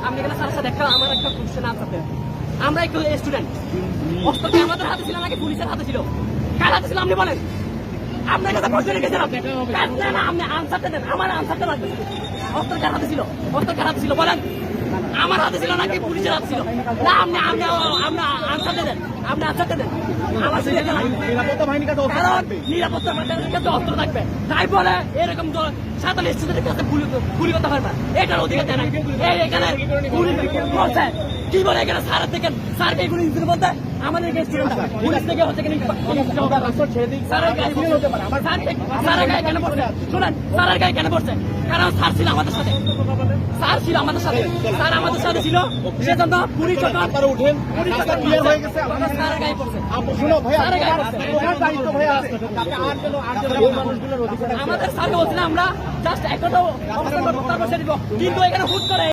আপনি এখানে স্যারের সাথে আমার একটা কোশ্চেন আনসার দেন। আমরা একটু স্টুডেন্ট, অস্ত্র কি আমাদের হাতে ছিল নাকি পুলিশের হাতে ছিল? কার হাতে ছিল আপনি বলেন? আপনার কাছে প্রশ্ন রেখেছেন আপনি, না আপনি আনসারটা দেন, আমার আনসারটা লাগবে। অস্ত্র কার হাতে ছিল? অস্ত্র কার হাতে ছিল বলেন? আমার হাতে ছিল নাকি পুলিশের হাতে ছিল? না আপনি আনসারটা দেন, আপনি আনসারটা দেন। আমার নিরাপত্তা বাহিনীর কাছে নিরাপত্তা বাহিনীর কাছে অস্ত্র থাকবে, তাই বলে এরকম সাধারণ স্টুডেন্টের কাছে গুলি করতে পারবে না, এটার অধিকার দেয় না। এই এখানে গুলি বলছে কি বলে, এখানে স্যারের থেকে স্যারকে গুলি দিতে বলতে আমাদের স্টুডেন্ট পুলিশ থেকে হচ্ছে কিনা স্যারের গায়ে কেন পড়ছে? শুনেন, স্যারের গায়ে কেন পড়ছে? কারণ স্যার ছিল আমাদের সাথে, স্যার ছিল আমাদের সাথে, স্যার আমাদের সাথে ছিল, সেজন্য পুলিশ যখন উঠেন ক্লিয়ার হয়ে গেছে। স্যারের গায়ে পড়ছে। শুনো ভাইয়া, স্যারের গায়ে পড়ছে। তোমার দায়িত্ব ভাইয়া আছে, এই মানুষগুলোর অধিকার আছে। আমাদের স্যার বলছিলাম আমরা জাস্ট একটা অবস্থান করতে পারবো, কিন্তু এখানে হুট করে